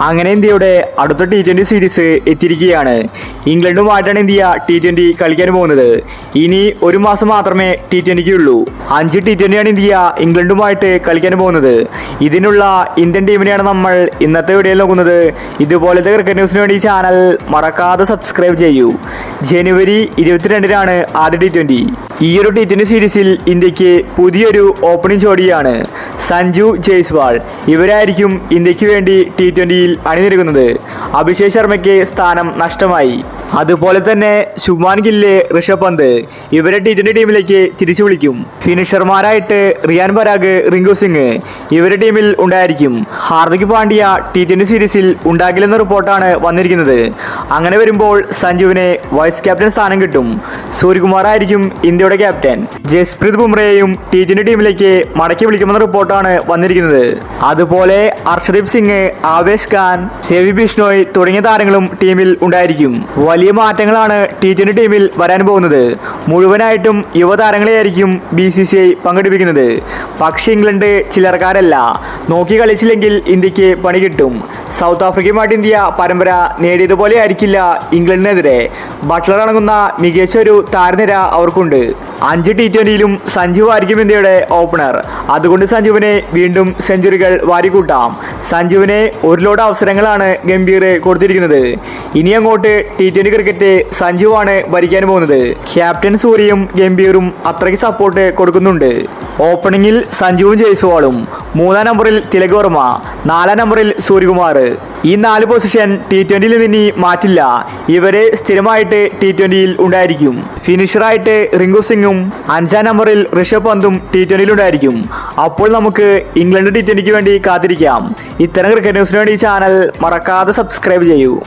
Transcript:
അങ്ങനെ ഇന്ത്യയുടെ അടുത്ത T20 സീരീസ് എത്തിയിരിക്കുകയാണ്. ഇംഗ്ലണ്ടുമായിട്ടാണ് ഇന്ത്യ T20 കളിക്കാൻ പോകുന്നത്. ഇനി ഒരു മാസം മാത്രമേ T20 ഉള്ളൂ. 5 T20 ആണ് ഇന്ത്യ ഇംഗ്ലണ്ടുമായിട്ട് കളിക്കാൻ പോകുന്നത്. ഇതിനുള്ള ഇന്ത്യൻ ടീമിനെയാണ് നമ്മൾ ഇന്നത്തെ വീഡിയോയിൽ നോക്കുന്നത്. ഇതുപോലത്തെ ക്രിക്കറ്റ് ന്യൂസിന് വേണ്ടി ചാനൽ മറക്കാതെ സബ്സ്ക്രൈബ് ചെയ്യൂ. ജനുവരി 22-നാണ് ആദ്യ T20. ഈ ഒരു T20 സീരീസിൽ ഇന്ത്യക്ക് പുതിയൊരു ഓപ്പണിംഗ് ജോഡിയാണ് സഞ്ജു ജയ്സ്വാൾ. ഇവരായിരിക്കും ഇന്ത്യക്ക് വേണ്ടി T20യിൽ അണിനിരക്കുന്നത്. അഭിഷേക് ശർമ്മയ്ക്ക് സ്ഥാനം നഷ്ടമായി. അതുപോലെ തന്നെ ശുഭ്മാൻ ഗില്ല്, ഋഷഭ് പന്ത് ഇവരെ T20 ടീമിലേക്ക് തിരിച്ചു വിളിക്കും. ഫിനിഷർമാരായിട്ട് റിയാൻ പരാഗ്, റിങ്കു സിംഗ് ഇവരുടെ ടീമിൽ ഉണ്ടായിരിക്കും. ഹാർദിക് പാണ്ഡ്യ T20 സീരീസിൽ ഉണ്ടാകില്ലെന്ന റിപ്പോർട്ടാണ് വന്നിരിക്കുന്നത്. അങ്ങനെ വരുമ്പോൾ സഞ്ജുവിന് വൈസ് ക്യാപ്റ്റൻ സ്ഥാനം കിട്ടും. സൂര്യകുമാർ ആയിരിക്കും ഇന്ത്യയുടെ ക്യാപ്റ്റൻ. ജസ്പ്രീത് ബുംറയെയും T20 ടീമിലേക്ക് മടക്കി വിളിക്കുമെന്ന റിപ്പോർട്ടാണ് വന്നിരിക്കുന്നത്. അതുപോലെ അർഷദീപ് സിംഗ്, ആവേശ് ഖാൻ, രവി ബിഷ്ണോയ് തുടങ്ങിയ താരങ്ങളും ടീമിൽ ഉണ്ടായിരിക്കും. വലിയ മാറ്റങ്ങളാണ് T20 ടീമിൽ വരാൻ പോകുന്നത്. മുഴുവനായിട്ടും യുവതാരങ്ങളെയായിരിക്കും BCCI പങ്കെടുപ്പിക്കുന്നത്. പക്ഷേ ഇംഗ്ലണ്ട് ചില്ലറക്കാരല്ല. നോക്കി കളിച്ചില്ലെങ്കിൽ ഇന്ത്യക്ക് പണി കിട്ടും. സൗത്ത് ആഫ്രിക്കയുമായിട്ട് ഇന്ത്യ പരമ്പര നേടിയതുപോലെ ആയിരിക്കില്ല ഇംഗ്ലണ്ടിനെതിരെ. ബട്ട്ലർ അടങ്ങുന്ന മികച്ച ഒരു താരനിര അവർക്കുണ്ട്. 5 T20യിലും സഞ്ജു ആയിരിക്കും ഇന്ത്യയുടെ ഓപ്പണർ. അതുകൊണ്ട് സഞ്ജുവിനെ വീണ്ടും സെഞ്ചുറികൾ വാരിക്കൂട്ടാം. സഞ്ജുവിനെ ഒരു ലോഡ് അവസരങ്ങളാണ് ഗംഭീർ കൊടുത്തിരിക്കുന്നത്. ഇനി അങ്ങോട്ട് T20 ക്രിക്കറ്റ് സഞ്ജുവാണ് ഭരിക്കാൻ പോകുന്നത്. ക്യാപ്റ്റൻ സൂര്യയും ഗംഭീറും അത്രയ്ക്ക് സപ്പോർട്ട് കൊടുക്കുന്നുണ്ട്. ഓപ്പണിംഗിൽ സഞ്ജുവും ജയ്സ്വാളും, 3-ാം നമ്പറിൽ തിലക് വർമ്മ, 4-ാം നമ്പറിൽ സൂര്യകുമാർ. ഈ 4 പൊസിഷൻ T20യിൽ നിന്ന് മാറ്റില്ല. ഇവരെ സ്ഥിരമായിട്ട് T20യിൽ ഉണ്ടായിരിക്കും. ഫിനിഷറായിട്ട് റിങ്കു സിംഗും 5-ാം നമ്പറിൽ ഋഷഭ് പന്തും T20യിൽ ഉണ്ടായിരിക്കും. അപ്പോൾ നമുക്ക് ഇംഗ്ലണ്ട് T20ക്ക് വേണ്ടി കാത്തിരിക്കാം. ഇത്തരം ക്രിക്കറ്റ് ന്യൂസിന് വേണ്ടി ചാനൽ മറക്കാതെ സബ്സ്ക്രൈബ് ചെയ്യൂ.